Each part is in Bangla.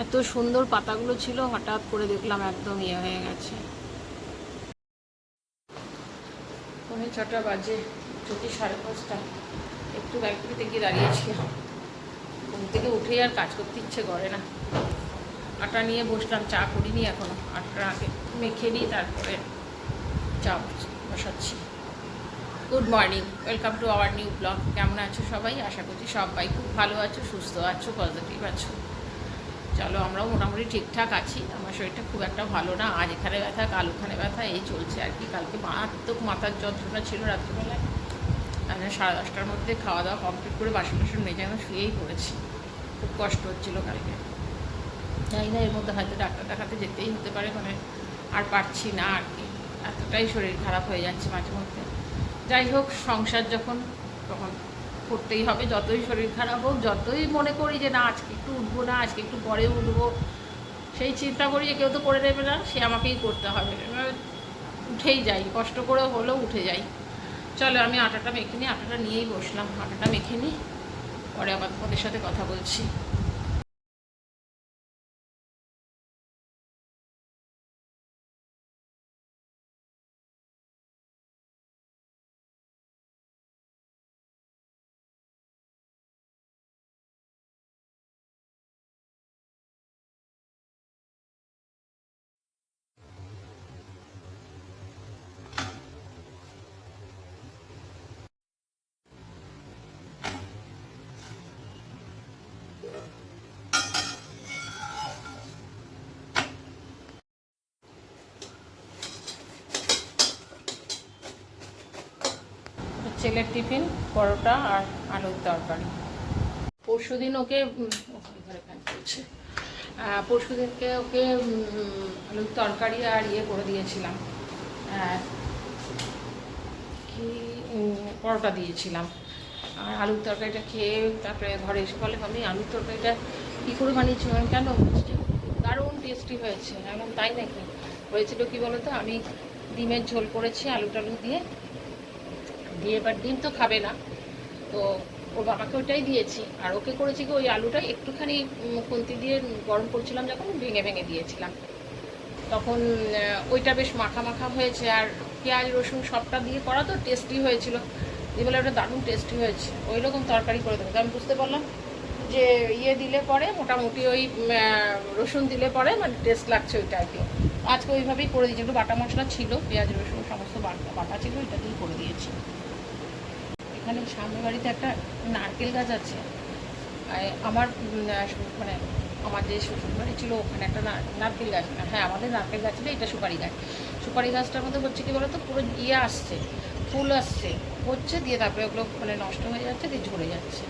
এত সুন্দর পাতাগুলো ছিল, হঠাৎ করে দেখলাম একদম ইয়ে হয়ে গেছে। 6:45 বাজে, ছুটি 5:30। একটু ব্যালকনিতে গিয়ে দাঁড়িয়েছিলাম, ঘুম থেকে উঠেই আর কাজ করতে ইচ্ছে করে না। আটা নিয়ে বসলাম, চা করিনি এখনো, আটার আগে মেখে নিই তারপরে চা বসাচ্ছি। Good morning, welcome to our new blog. কেমন আছো সবাই? আশা করছি সবাই খুব ভালো আছো, সুস্থ আছো, পজিটিভ আছো। চলো, আমরাও মোটামুটি ঠিকঠাক আছি। আমার শরীরটা খুব একটা ভালো না, আজ এখানে ব্যথা কাল ওখানে ব্যথা, এই চলছে আর কি। কালকে মারাত্মক মাথার যন্ত্রণা ছিল রাত্রিবেলায়। আমি 10:30টার মধ্যে খাওয়া দাওয়া কমপ্লিট করে বাসন বাসন মেজে আমি শুয়েই পড়েছি। খুব কষ্ট হচ্ছিল কালকে। জানি না এর মধ্যে হয়তো ডাক্তার দেখাতে যেতেই হতে পারে, মানে আর পারছি না আর কি, এতটাই শরীর খারাপ হয়ে যাচ্ছে মাঝে মধ্যে। যাই হোক, সংসার যখন তখন করতেই হবে, যতই শরীর খারাপ হোক, যতই মনে করি যে না আজকে একটু উঠবো না, আজকে একটু পরে উঠবো, সেই চিন্তা করি যে কেউ তো করে দেবে না, সে আমাকেই করতে হবে। উঠেই যাই, কষ্ট করে হলেও উঠে যাই। চলো আমি আটাটা মেখে নিই, আটাটা নিয়েই বসলাম, আটাটা মেখে নিই, পরে আবার তোমাদের সাথে কথা বলছি। ছেলের টিফিন পরোটা আর আলুর তরকারি। পরশুদিন ওকে পরশুদিনকে ওকে আলুর তরকারি আর ইয়ে করে দিয়েছিলাম, কি পরোটা দিয়েছিলাম। আর আলুর তরকারিটা খেয়ে তারপরে ঘরে এসে বলে, আমি আলুর তরকারিটা কী করে বানিয়েছি? কেন, দারুণ টেস্টি হয়েছে। এখন তাই নাকি? হয়েছিল কি বলো তো, আমি ডিমের ঝোল করেছি আলু টালু দিয়ে, এবার ডিম তো খাবে না, তো ওর বাবাকে ওইটাই দিয়েছি। আর ওকে করেছি কি, ওই আলুটা একটুখানি খুন্তি দিয়ে গরম করছিলাম যখন, ভেঙে ভেঙে দিয়েছিলাম, তখন ওইটা বেশ মাখা মাখা হয়েছে। আর পেঁয়াজ রসুন সবটা দিয়ে করা তো টেস্টি হয়েছিল, দিয়ে বলে ওটা দারুণ টেস্টি হয়েছে, ওই রকম তরকারি করে দেবো। তো আমি বুঝতে পারলাম যে ইয়ে দিলে পরে মোটামুটি ওই রসুন দিলে পরে মানে টেস্ট লাগছে ওইটা আর কি। আজকে ওইভাবেই করে দিয়েছি, একটু বাটা মশলা ছিল, পেঁয়াজ রসুন সমস্ত বাটা ছিল, ওইটা দিয়েই করে দিয়েছি। এখানে সামনে বাড়িতে একটা নারকেল গাছ আছে, আমার মানে আমার যে শ্বশুর বাড়ি ছিল ওখানে একটা নারকেল গাছ, হ্যাঁ আমাদের নারকেল গাছ ছিল, এটা সুপারি গাছ। সুপারি গাছটার মধ্যে হচ্ছে কি বলতো, পুরো ইয়ে আসছে, ফুল আসছে, হচ্ছে, দিয়ে তারপরে ওগুলো মানে নষ্ট হয়ে যাচ্ছে, দিয়ে ঝরে যাচ্ছে।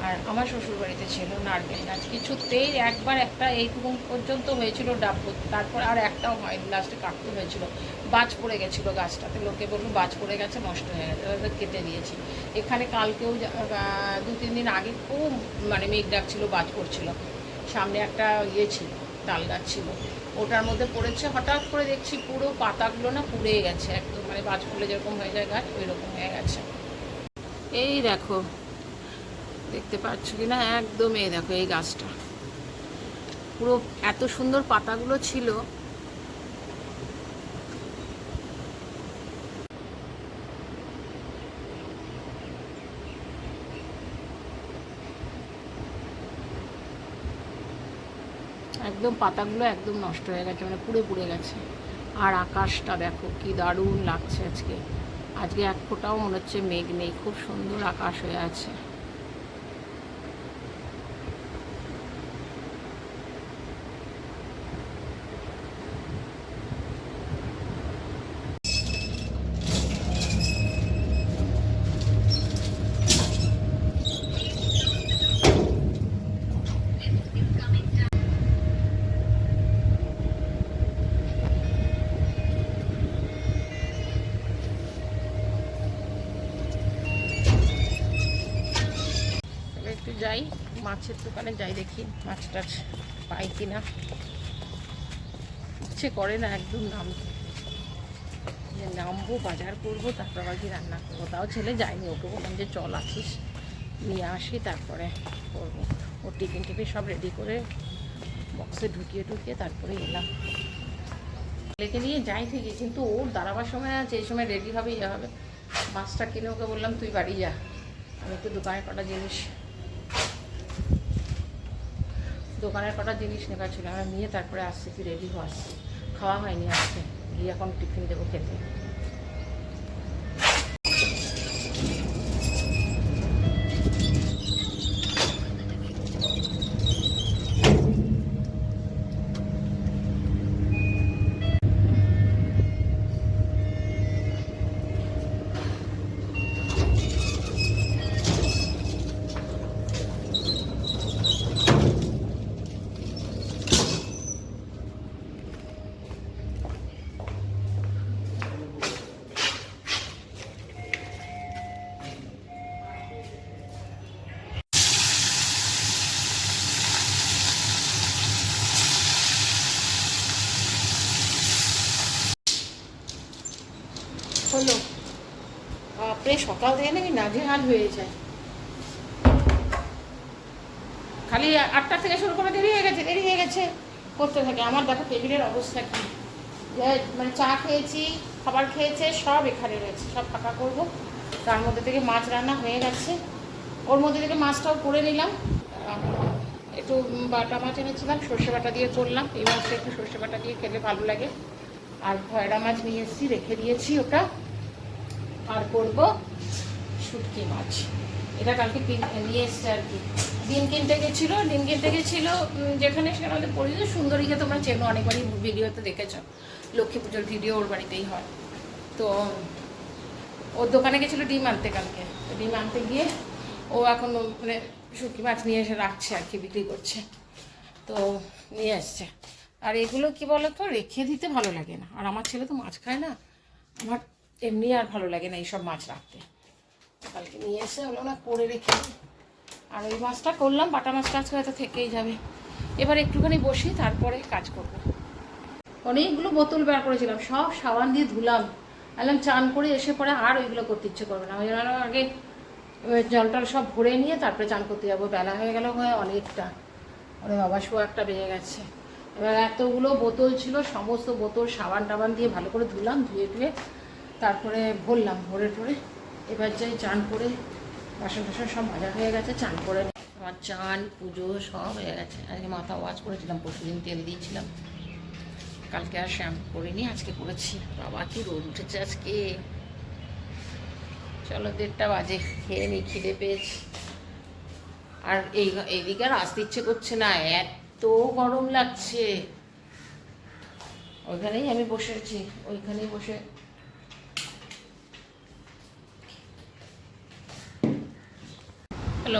আর আমার শ্বশুর বাড়িতে ছিল নারকেল গাছ, কিছুতেই একবার একটা এইটুকু পর্যন্ত হয়েছিল ডাব, তারপর আর একটাও হয়নি, লাস্টে কাটতে হয়েছিল। বাজ পড়ে গেছিলো গাছটাতে, লোকে বললো বাজ পড়ে গেছে, নষ্ট হয়ে গেছে, ওদের কেটে দিয়েছি। এখানে কালকেও 2-3 দিন আগে খুব মানে মেঘ ডাকছিল, বাজ পড়ছিল, সামনে একটা ইয়ে ছিল, তাল গাছ ছিল, ওটার মধ্যে পড়েছে। হঠাৎ করে দেখছি পুরো পাতাগুলো না পুড়ে গেছে একদম, মানে বাজ পড়লে যেরকম হয়ে যায় গাছ, ওই রকম হয়ে গেছে। এই দেখো, দেখতে পাচ্ছ কি না, একদম এই দেখো, এই গাছটা পুরো এত সুন্দর পাতাগুলো ছিল। একদম পাতাগুলো একদম নষ্ট হয়ে গেছে, মানে পুড়ে পুড়ে গেছে। আর আকাশটা দেখো কি দারুণ লাগছে আজকে, আজকে এক ফোঁটাও মনে হচ্ছে মেঘ নেই, খুব সুন্দর আকাশ হয়ে আছে। একটু যাই মাছের দোকানে, যাই দেখি মাছ টাছ পাই কিনা, ইচ্ছে করে না একদম নামতে, যে নামবো বাজার করবো তারপর আবার কি রান্না করবো। তাও ছেলে যায়নি, ওকে বললাম যে চল আসিস, নিয়ে আসি তারপরে করবো। ওর টিফিন টিফিন সব রেডি করে বক্সে ঢুকিয়ে তারপরে এলাম। লেকে নিয়ে যাই ঠিকই, কিন্তু ওর দাঁড়াবার সময় আছে, এই সময় রেডি হবে ইয়ে হবে। মাছটা কিনে ওকে বললাম তুই বাড়ি যা, আমি একটু দোকানের কটা জিনিস নেবার ছিল, আমরা নিয়ে তারপরে আসছি, তুই রেডি হো, আসছি। খাওয়া হয়নি আজকে, গিয়ে এখন টিফিন দেবো খেতে। হলো বাপরে, সকাল থেকে নাকি নাজেহাল হয়ে যায়। খালি 8টা থেকে শুরু করে দেরি হয়ে গেছে করতে থাকে। আমার দেখো টেবিলের অবস্থা কি, মানে চা খেয়েছি, খাবার খেয়েছে, সব এখানে রয়েছে, সব ফাঁকা করবো। তার মধ্যে থেকে মাছ রান্না হয়ে গেছে, ওর মধ্যে থেকে মাছটাও করে নিলাম। একটু বাটা মাছ এনেছিলাম, সর্ষে বাটা দিয়ে করলাম। এই মাছটা একটু সর্ষে বাটা দিয়ে খেলে ভালো লাগে। আর ভয়রা মাছ নিয়ে এসেছি, রেখে দিয়েছি ওটা। আর করব শুটকি মাছ, এটা কালকে নিয়ে এসছে আর কি। ডিম কিনতে গেছিলো যেখানে, সেখানে আমাদের পরিচিত সুন্দরীকে তোমরা চেনো, অনেকবারই ভিডিওতে দেখেছো, লক্ষ্মী পুজোর ভিডিও ওর বাড়িতেই হয়। তো ওর দোকানে গেছিলো ডিম আনতে কালকে। তো ডিম আনতে গিয়ে ও এখন মানে শুটকি মাছ নিয়ে এসে রাখছে আর কি, বিক্রি করছে। তো নিয়ে আসছে। আর এগুলো কি বলো তো, রেখে দিতে ভালো লাগে না। আর আমার ছেলে তো মাছ খায় না, আমার এমনি আর ভালো লাগে না এইসব মাছ রাখতে। কালকে নিয়ে এসে হলো না, করে রেখে দিই। আর ওই মাছটা করলাম, বাটা মাছটা আজকে হয়তো থেকেই যাবে। এবার একটুখানি বসি, তারপরে কাজ করব। অনেকগুলো বোতল বের করেছিলাম, সব সাবান দিয়ে ধুলাম। আলাম চান করে এসে পরে আর ওইগুলো করতে ইচ্ছে করবে না, ওই জন্য আগে জল টল সব ভরে নিয়ে তারপরে চান করতে যাবো। বেলা হয়ে গেল অনেকটা, ওরে বাবা 1:15 বেজে গেছে। এবার এতগুলো বোতল ছিল, সমস্ত বোতল সাবান টাবান দিয়ে ভালো করে ধুলাম, ধুয়ে তারপরে ভরলাম, ভরে এবার যাই চান করে। বাসন টাসন সব ভাজা হয়ে গেছে, চান করে আমার চান পুজো সব হয়ে গেছে। আজকে মাথা ওয়াশ করেছিলাম, পরশুদিন তেল দিয়েছিলাম, কালকে আর শ্যাম্পু করিনি, আজকে করেছি। বাবা কি রোদ উঠেছে আজকে। চলো 1:30 বাজে, খেয়ে নিই, খিদে পেয়েছি। আর এইদিকে আর আসতে ইচ্ছে করছে না, এত গরম লাগছে। ওইখানেই আমি বসে আছি, ওইখানেই বসে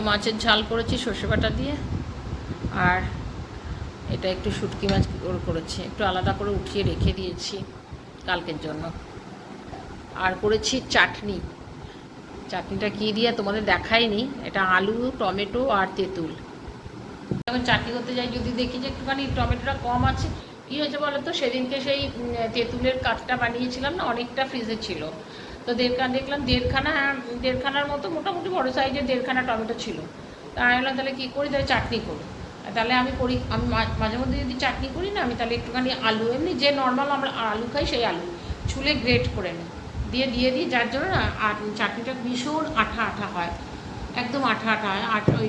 মাছের ঝাল করেছি সর্ষে বাটা দিয়ে। আর এটা একটু শুটকি মাছ করেছি, একটু আলাদা করে উঠিয়ে রেখে দিয়েছি কালকের জন্য। আর করেছি চাটনিটা কী দিয়ে তোমাদের দেখাইনি, এটা আলু, টমেটো আর তেঁতুল। যখন চাটনি করতে যাই, যদি দেখি যে একটুখানি টমেটোটা কম আছে, কী হয়েছে বলো তো, সেদিনকে সেই তেঁতুলের কাঠটা বানিয়েছিলাম না, অনেকটা ফ্রিজে ছিল। তো দেখলাম দেড়খানার মতো, মোটামুটি বড়ো সাইজের 1.5খানা টমেটো ছিল। তা আমি বললাম তাহলে কী করি, তাহলে চাটনি করি। তাহলে আমি মাঝে মধ্যে যদি চাটনি করি না, আমি তাহলে একটুখানি আলু, এমনি যে নর্মাল আমরা আলু খাই সেই আলু ছুলে গ্রেট করে নিই, দিয়ে দিই, যার জন্য না আর চাটনিটা ভীষণ আঠা হয়, একদম আঠা হয়। আর ওই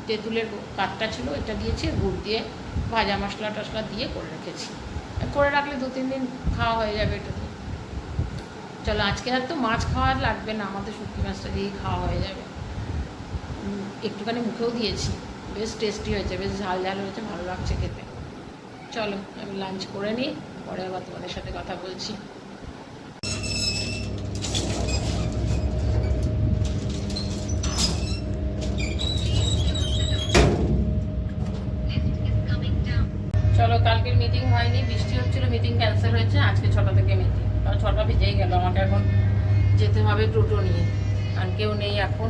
তেঁতুলের কাঠটা ছিল, এটা দিয়েছি, গুড় দিয়ে ভাজা মশলা টশলা দিয়ে করে রেখেছি। করে রাখলে 2-3 দিন খাওয়া হয়ে যাবে এটা দিয়ে। চলো আজকে আর তো মাছ খাওয়া লাগবে না, আমাদের শুটকি মাছটা দিয়েই খাওয়া হয়ে যাবে। একটুখানি মুখেও দিয়েছি, বেশ টেস্টি হয়েছে, বেশ ঝাল হয়েছে, ভালো লাগছে খেতে। চলো আমি লাঞ্চ করে নিই, পরে আবার তোমাদের সাথে কথা বলছি। চলো, কালকের মিটিং হয়নি, বৃষ্টি হচ্ছিলো, মিটিং ক্যান্সেল হয়েছে। আজকে 6টা থেকে মিটিং, কারণ 6টা বেজেই গেল। আমাকে এখন যেতে হবে টোটো নিয়ে, আর কেউ নেই এখন।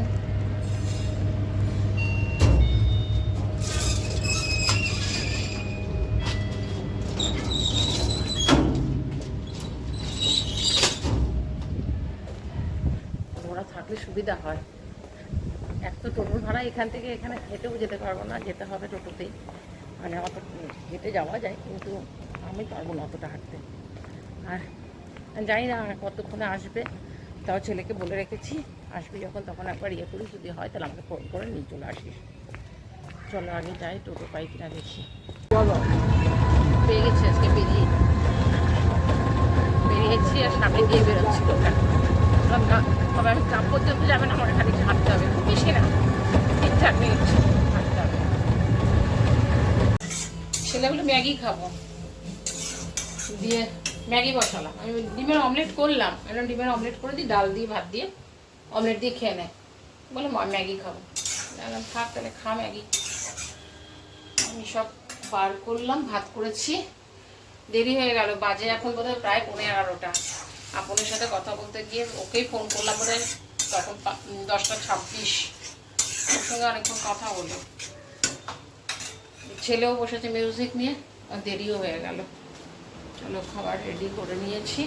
ওরা থাকলে সুবিধা হয়, এক তো টোটোর ভাড়া, এখান থেকে এখানে হেঁটেও যেতে পারবো না, যেতে হবে টোটোতেই। মানে অত হেঁটে যাওয়া যায়, কিন্তু আমি পারবো না অতটা হাঁটতে। আর জানি না কতক্ষণে আসবে, তাও ছেলেকে বলে রেখেছি আসবি যখন তখন একবার ইয়ে করি, যদি হয় তাহলে আমাকে ফোন করে নিয়ে চলে আসিস। চলো আগে যাই, টোটো পাই কিনা দেখি। বলো, পেয়ে গেছি আজকে, বেরিয়েছি আর সামনে দিয়ে বেরোচ্ছি লোকটা। তবে আমি কাপ পর্যন্ত যাবে না, আমার খানিকটা হাঁটতে হবে, খুব বেশি না, 3-4 মিনিট হাঁটতে হবে। ছেলেগুলো ম্যাগি খাবো দিয়ে ম্যাগি বসালাম, আমি ডিমের অমলেট করলাম, এখন ডিমের অমলেট করে দিই, ডাল দিয়ে ভাত দিয়ে অমলেট দিয়ে খেয়ে নেয়, বলে ম্যাগি খাবো। থাক তাহলে খা ম্যাগি। আমি সব বার করলাম, ভাত করেছি, দেরি হয়ে গেল, বাজে এখন বোধহয় প্রায় 11:30। আপনের সাথে কথা বলতে গিয়ে ওকেই ফোন করলাম বোধহয় তখন 10:26, ওর সঙ্গে অনেকক্ষণ কথা হলো। ছেলেও বসেছে মিউজিক নিয়ে, আর দেরিও হয়ে গেল। চলো খাবার রেডি করে নিয়েছি,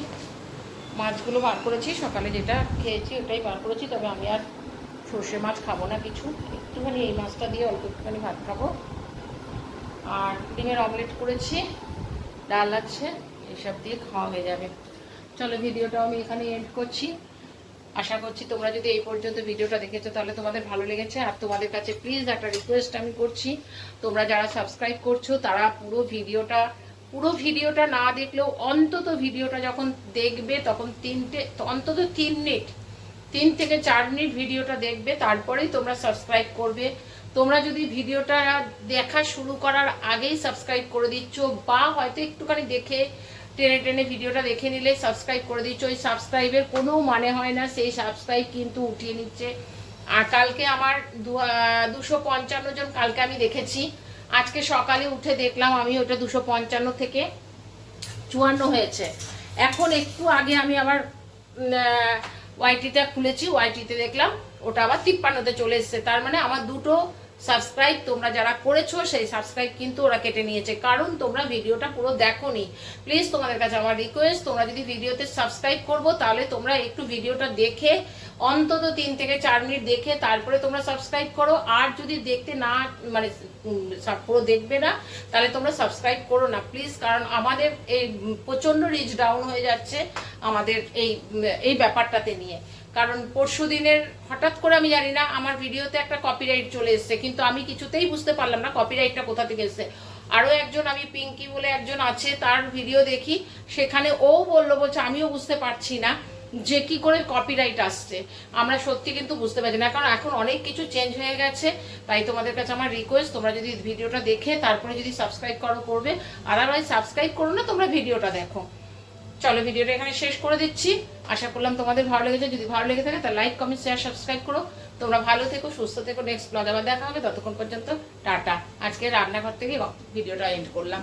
মাছগুলো বার করেছি, সকালে যেটা খেয়েছি ওটাই বার করেছি, তবে আমি আর সর্ষে মাছ খাবো না কিছু, একটুখানি এই মাছটা দিয়ে অল্প একটুখানি ভাত খাবো। আর ডিমের অমলেট করেছি, ডাল আছে, এসব দিয়ে খাওয়া হয়ে যাবে। চলো ভিডিওটা আমি এখানে এন্ড করছি। আশা করছি তোমরা যদি এই পর্যন্ত ভিডিওটা দেখেছো তাহলে তোমাদের ভালো লেগেছে। আর তোমাদের কাছে প্লিজ একটা রিকোয়েস্ট আমি করছি, তোমরা যারা সাবস্ক্রাইব করছো তারা পুরো ভিডিওটা না দেখলেও অন্তত ভিডিওটা যখন দেখবে তখন অন্তত 3 থেকে 4 মিনিট ভিডিওটা দেখবে, তারপরেই তোমরা সাবস্ক্রাইব করবে। তোমরা যদি ভিডিওটা দেখা শুরু করার আগেই সাবস্ক্রাইব করে দিচ্ছ, বা হয়তো একটুখানি দেখে টেনে ভিডিওটা দেখে নিলে সাবস্ক্রাইব করে দিচ্ছ, ওই সাবস্ক্রাইবের কোনো মানে হয় না, সেই সাবস্ক্রাইব কিন্তু উঠিয়ে নিচ্ছে। আর কালকে আমার 255 জন কালকে আমি দেখেছি, আজকে সকালে উঠে দেখলাম আমি ওটা 255 থেকে 54 হয়েছে। এখন একটু আগে আমি আবার ওয়াইটিটা খুলেছি, ওয়াইটিতে দেখলাম ওটা আবার 53-তে চলে এসেছে। তার মানে আমার দুটো সাবস্ক্রাইব তোমরা যারা করেছো সেই সাবস্ক্রাইব কিন্তু ওরা কেটে নিয়েছে, কারণ তোমরা ভিডিওটা পুরো দেখোনি। প্লিজ তোমাদের কাছে আমার রিকোয়েস্ট, তোমরা যদি ভিডিওতে সাবস্ক্রাইব করবো তাহলে তোমরা একটু ভিডিওটা দেখে অন্তত 3 থেকে 4 মিনিট দেখে তারপরে তোমরা সাবস্ক্রাইব করো। আর যদি দেখতে না মানে পুরো দেখবে না তাহলে তোমরা সাবস্ক্রাইব করো না প্লিজ, কারণ আমাদের এই প্রচণ্ড রিচ ডাউন হয়ে যাচ্ছে আমাদের এই ব্যাপারটাতে নিয়ে। কারণ পরশুদিনের হঠাৎ করে আমি জানি না আমার ভিডিওতে একটা কপিরাইট চলে এসেছে, কিন্তু আমি কিছুতেই বুঝতে পারলাম না কপিরাইটটা কোথা থেকে এসেছে। আরও একজন, আমি পিঙ্কি বলে একজন আছে, তার ভিডিও দেখি, সেখানে ও বলছে আমিও বুঝতে পারছি না যে কি করে কপিরাইট আসছে। আমরা সত্যি কিন্তু বুঝতে পারছি না, কারণ এখন অনেক কিছু চেঞ্জ হয়ে গেছে। তাই তোমাদের কাছে আমার রিকোয়েস্ট, তোমরা যদি ভিডিওটা দেখে তারপরে যদি সাবস্ক্রাইব করবে, আদারওয়াইজ সাবস্ক্রাইব করো না, তোমরা ভিডিওটা দেখো। চলো ভিডিওটা এখানে শেষ করে দিচ্ছি, আশা করলাম তোমাদের ভালো লেগেছে। যদি ভালো লেগে থাকে তাহলে লাইক, কমেন্ট, শেয়ার, সাবস্ক্রাইব করো। তোমরা ভালো থেকো, সুস্থ থেকো, নেক্সট ব্লগে আবার দেখা হবে, ততক্ষণ পর্যন্ত টাটা। আজকে রান্নাঘর থেকে ভিডিওটা এন্ড করলাম।